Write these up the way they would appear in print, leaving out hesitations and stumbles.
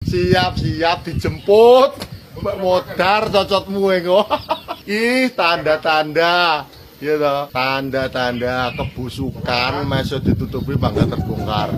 Siap-siap dijemput. Mbak modar cocotmu engko. Ih, tanda-tanda. Ya toh, tanda-tanda kebusukan masih ditutupi bangga terbongkar.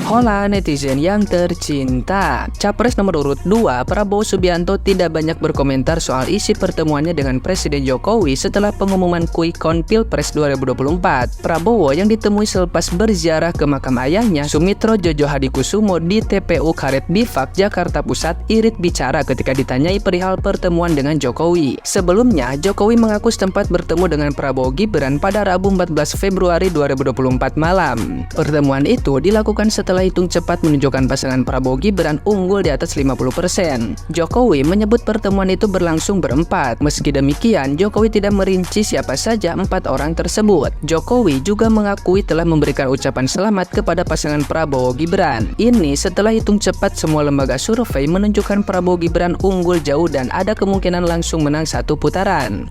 Hola netizen yang tercinta. Capres nomor urut 2 Prabowo Subianto tidak banyak berkomentar soal isi pertemuannya dengan Presiden Jokowi setelah pengumuman quick count Pilpres 2024. Prabowo yang ditemui selepas berziarah ke makam ayahnya Sumitro Jojo Hadikusumo di TPU Karet Bifak, Jakarta Pusat, irit bicara ketika ditanyai perihal pertemuan dengan Jokowi. Sebelumnya, Jokowi mengaku sempat bertemu dengan Prabowo Gibran pada Rabu 14 Februari 2024 malam. Pertemuan itu dilakukan setelah hitung cepat menunjukkan pasangan Prabowo Gibran unggul di atas 50%. Jokowi menyebut pertemuan itu berlangsung berempat. Meski demikian, Jokowi tidak merinci siapa saja 4 orang tersebut. Jokowi juga mengakui telah memberikan ucapan selamat kepada pasangan Prabowo Gibran. Ini setelah hitung cepat semua lembaga survei menunjukkan Prabowo Gibran unggul jauh dan ada kemungkinan langsung menang 1 putaran.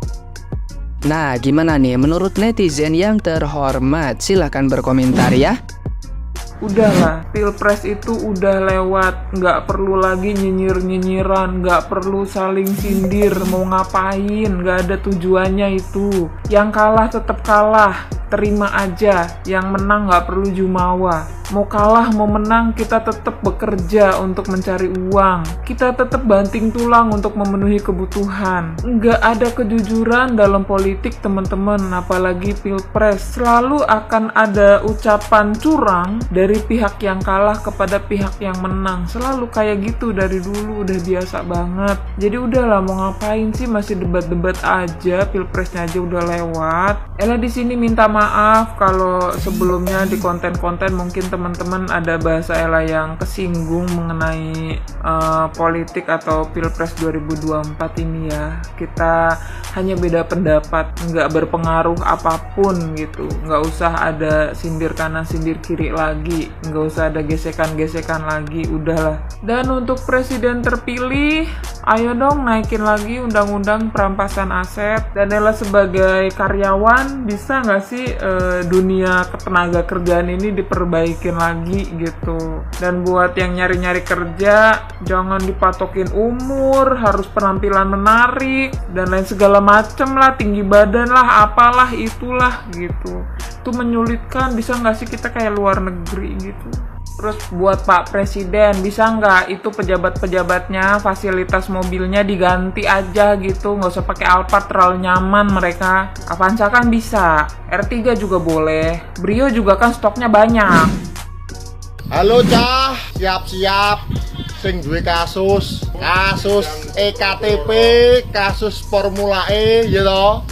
Nah, gimana nih menurut netizen yang terhormat? Silahkan berkomentar ya. Udahlah, Pilpres itu udah lewat, nggak perlu lagi nyinyir-nyinyiran, nggak perlu saling sindir, mau ngapain, nggak ada tujuannya itu. Yang kalah tetap kalah, terima aja, yang menang nggak perlu jumawa. Mau kalah, mau menang, kita tetap bekerja untuk mencari uang. Kita tetap banting tulang untuk memenuhi kebutuhan. Nggak ada kejujuran dalam politik, teman-teman, apalagi Pilpres. Selalu akan ada ucapan curang dari pihak yang kalah kepada pihak yang menang. Selalu kayak gitu dari dulu, udah biasa banget. Jadi udahlah, mau ngapain sih masih debat-debat aja, Pilpresnya aja udah lewat. Ella di sini minta maaf kalau sebelumnya di konten-konten mungkin teman-teman ada bahasa Ella yang kesinggung mengenai politik atau Pilpres 2024 ini ya. Kita hanya beda pendapat, nggak berpengaruh apapun gitu. Nggak usah ada sindir kanan sindir kiri lagi, nggak usah ada gesekan-gesekan lagi, udahlah. Dan untuk presiden terpilih, ayo dong naikin lagi undang-undang perampasan aset. Dan Ella sebagai karyawan bisa nggak sih dunia ketenaga kerjaan ini diperbaikin lagi gitu. Dan buat yang nyari-nyari kerja, jangan dipatokin umur, harus penampilan menarik dan lain segala macem lah, tinggi badan lah, apalah itulah gitu. Itu menyulitkan, bisa nggak sih kita kayak luar negeri gitu. Terus buat Pak Presiden, bisa nggak itu pejabat-pejabatnya fasilitas mobilnya diganti aja gitu, nggak usah pakai Alphard, terlalu nyaman mereka. Avanza kan bisa, R3 juga boleh, Brio juga kan stoknya banyak. Halo Cah, siap-siap. Sing duwe kasus EKTP, kasus Formula E ya toh.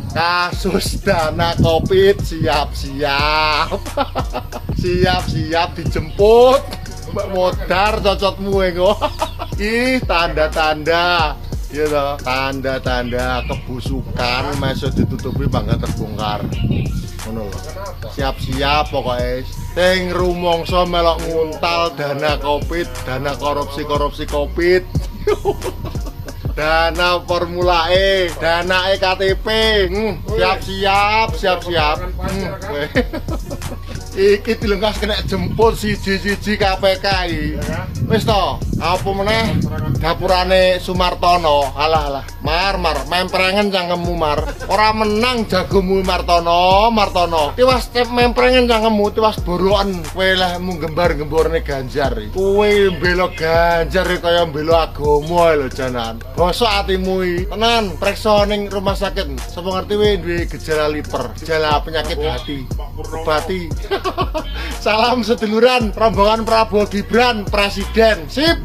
Kasus dana Covid, siap-siap. Siap-siap dijemput. Mbak modar cocotmu engko. Ih, tanda-tanda. Ya toh, tanda-tanda kebusukan masih ditutupi bangga terbongkar. Ngono lho. Siap-siap pokoknya. Sing rumangsa melok nguntal dana Covid, dana korupsi Covid. Dana Formula E, dana EKTP. Siap-siap. Iki dilengkas kena jemput siji-siji KPK iki. Wis to, apa meneh dapurane Sumartono. Alah, Mar, memprengen cangkemmu Mar. Ora menang jagomu Martono. Tiwas memprengen cangkemmu, tiwas borokan. Kowe lehmu gembar-gemborne Ganjar iki. Kowe mbela Ganjar kaya mbela agama lho janan. Bosok atimu iki. Tenan, preksa ning rumah sakit. Sapa ngerti kowe duwe gejala liver, gejala penyakit hati. Obati. Salam seduluran rombongan Prabowo Gibran presiden. Sip.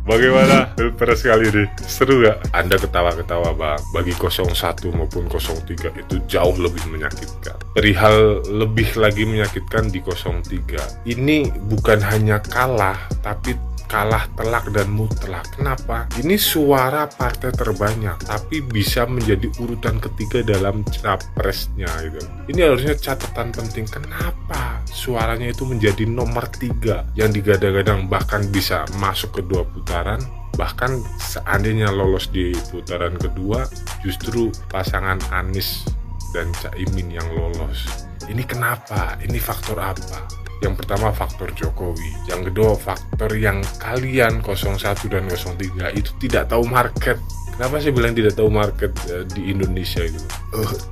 Bagaimana Pilpres kali ini? Seru gak? Anda ketawa-ketawa bang. Bagi 01 maupun 03 itu jauh lebih menyakitkan. Perihal lebih lagi menyakitkan di 03. Ini bukan hanya kalah, tapi kalah telak dan mutlak. Kenapa? Ini suara partai terbanyak, tapi bisa menjadi urutan ketiga dalam capresnya gitu. Ini harusnya catatan penting. Kenapa suaranya itu menjadi nomor 3 yang digadang-gadang bahkan bisa masuk ke 2 putaran? Bahkan seandainya lolos di putaran kedua, justru pasangan Anies dan Caimin yang lolos. Ini kenapa? Ini faktor apa? Yang pertama faktor Jokowi, yang kedua faktor yang kalian 01 dan 03 itu tidak tahu market. Kenapa saya bilang tidak tahu market di Indonesia itu?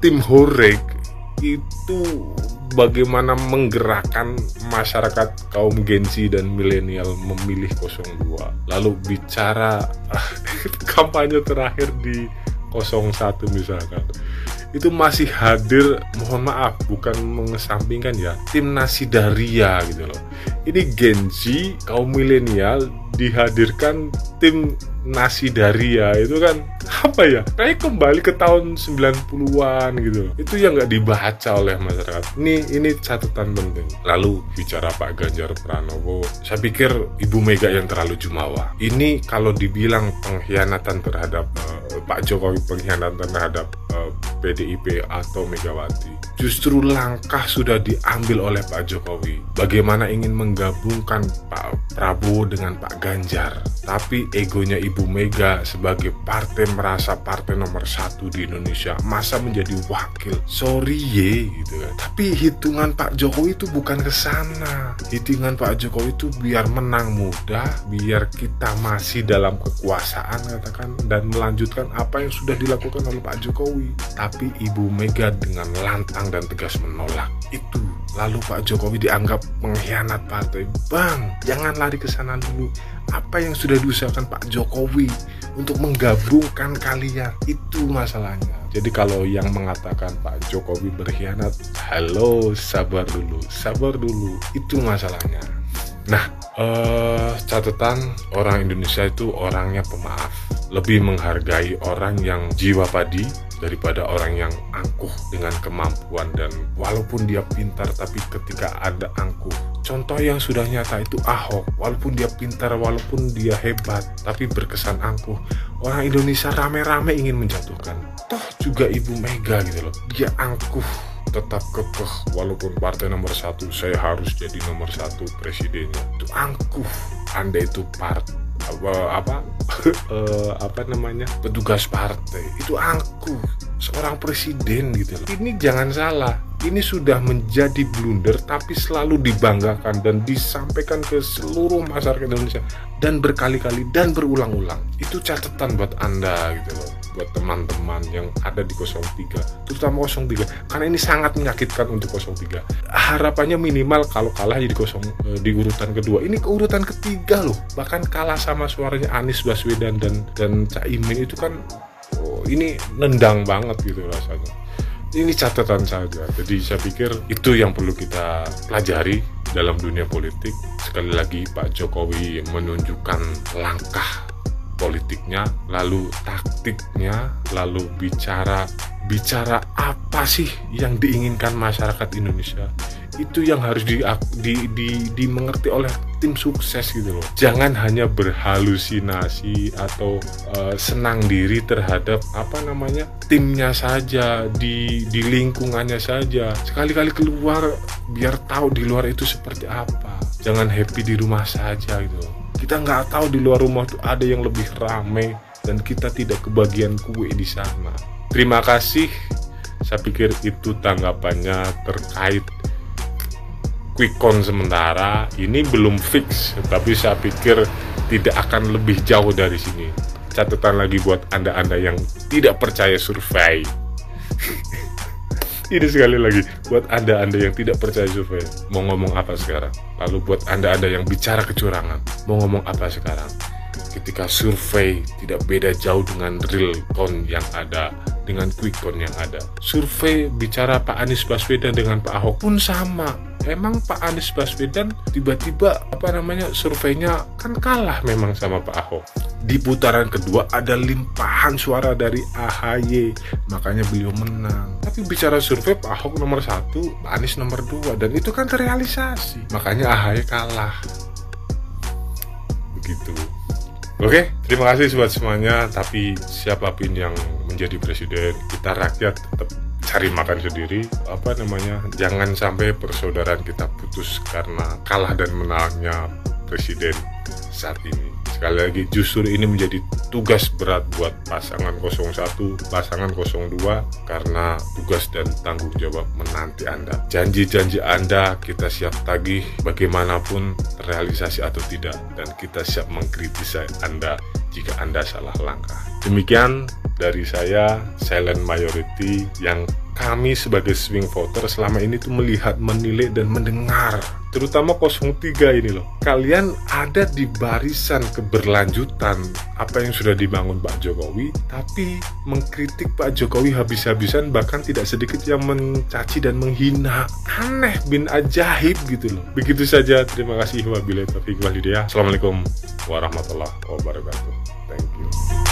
Tim Horeg itu bagaimana menggerakkan masyarakat kaum Gen Z dan milenial memilih 02. Lalu bicara kampanye terakhir di 01 misalkan, itu masih hadir, mohon maaf bukan mengesampingkan ya, tim Nasidaria gitu loh. Ini Gen Z kaum milenial dihadirkan tim Nasidaria, itu kan apa ya, kayak kembali ke tahun 90-an gitu loh. Itu yang nggak dibaca oleh masyarakat. Ini catatan penting. Lalu bicara Pak Ganjar Pranowo, saya pikir Ibu Mega yang terlalu jumawa. Ini kalau dibilang pengkhianatan terhadap Pak Jokowi, pengkhianatan terhadap PDIP atau Megawati, justru langkah sudah diambil oleh Pak Jokowi. Bagaimana ingin menggabungkan Pak Prabowo dengan Pak Ganjar, tapi egonya Ibu Mega sebagai partai merasa partai nomor 1 di Indonesia, masa menjadi wakil. Sorry gitu kan. Tapi hitungan Pak Jokowi itu bukan ke sana. Hitungan Pak Jokowi itu biar menang mudah, biar kita masih dalam kekuasaan katakan, dan melanjutkan apa yang sudah dilakukan oleh Pak Jokowi. Tapi Ibu Mega dengan lantang dan tegas menolak itu. Lalu Pak Jokowi dianggap pengkhianat partai. Bang, jangan lari ke sana dulu. Apa yang sudah diusahakan Pak Jokowi untuk menggabungkan kalian, itu masalahnya. Jadi kalau yang mengatakan Pak Jokowi berkhianat, halo, sabar dulu, itu masalahnya. Nah, catatan orang Indonesia itu orangnya pemaaf, lebih menghargai orang yang jiwa padi daripada orang yang angkuh dengan kemampuan, dan walaupun dia pintar tapi ketika ada angkuh. Contoh yang sudah nyata itu Ahok, walaupun dia pintar, walaupun dia hebat, tapi berkesan angkuh. Orang Indonesia rame-rame ingin menjatuhkan. Toh juga Ibu Mega gitu loh, dia angkuh, tetap kekeh, walaupun partai nomor 1 saya harus jadi nomor 1 presidennya. Itu angkuh. Anda itu petugas partai, itu angkuh, seorang presiden gitu loh. Ini jangan salah, ini sudah menjadi blunder tapi selalu dibanggakan dan disampaikan ke seluruh masyarakat Indonesia dan berkali-kali dan berulang-ulang. Itu catatan buat Anda gitu loh, buat teman-teman yang ada di 03, terutama 03, karena ini sangat menyakitkan untuk 03. Harapannya minimal kalau kalah jadi di urutan kedua, ini ke urutan ketiga loh, bahkan kalah sama suaranya Anies Baswedan dan Caimin. Itu kan ini nendang banget gitu rasanya. Ini catatan saja. Jadi saya pikir itu yang perlu kita pelajari dalam dunia politik. Sekali lagi Pak Jokowi menunjukkan langkah politiknya, lalu taktiknya, lalu bicara apa sih yang diinginkan masyarakat Indonesia. Itu yang harus dimengerti oleh tim sukses gitu loh. Jangan hanya berhalusinasi atau senang diri terhadap timnya saja, di lingkungannya saja. Sekali-kali keluar biar tahu di luar itu seperti apa. Jangan happy di rumah saja gitu loh. Kita nggak tahu di luar rumah tuh ada yang lebih ramai dan kita tidak kebagian kue di sana. Terima kasih. Saya pikir itu tanggapannya terkait quick count sementara. Ini belum fix, tapi saya pikir tidak akan lebih jauh dari sini. Catatan lagi buat Anda-Anda yang tidak percaya survei. Ini sekali lagi buat Anda-Anda yang tidak percaya survei, mau ngomong apa sekarang? Lalu buat Anda-Anda yang bicara kecurangan, mau ngomong apa sekarang? Ketika survei tidak beda jauh dengan real count yang ada, dengan quick count yang ada. Survei bicara Pak Anies Baswedan dengan Pak Ahok pun sama. Emang Pak Anies Baswedan tiba-tiba surveinya kan kalah memang sama Pak Ahok. Di putaran kedua ada limpahan suara dari AHY, makanya beliau menang. Tapi bicara survei, Pak Ahok nomor 1, Pak Anies nomor 2, dan itu kan terrealisasi. Makanya AHY kalah. Begitu. Oke, terima kasih buat semuanya. Tapi siapapun yang menjadi presiden, kita rakyat tetap cari makan sendiri. Jangan sampai persaudaraan kita putus karena kalah dan menangnya presiden saat ini. Sekali lagi, justru ini menjadi tugas berat buat pasangan 01, pasangan 02, karena tugas dan tanggung jawab menanti Anda. Janji-janji Anda kita siap tagih bagaimanapun terrealisasi atau tidak, dan kita siap mengkritisi Anda jika Anda salah langkah. Demikian dari saya, silent majority, yang kami sebagai swing voter selama ini tuh melihat, menilai, dan mendengar, terutama 03 ini loh. Kalian ada di barisan keberlanjutan apa yang sudah dibangun Pak Jokowi, tapi mengkritik Pak Jokowi habis-habisan, bahkan tidak sedikit yang mencaci dan menghina. Aneh bin ajaib gitu loh. Begitu saja, terima kasih. Wabillahi taufiq wal hidayah. Assalamualaikum warahmatullahi wabarakatuh. Thank you.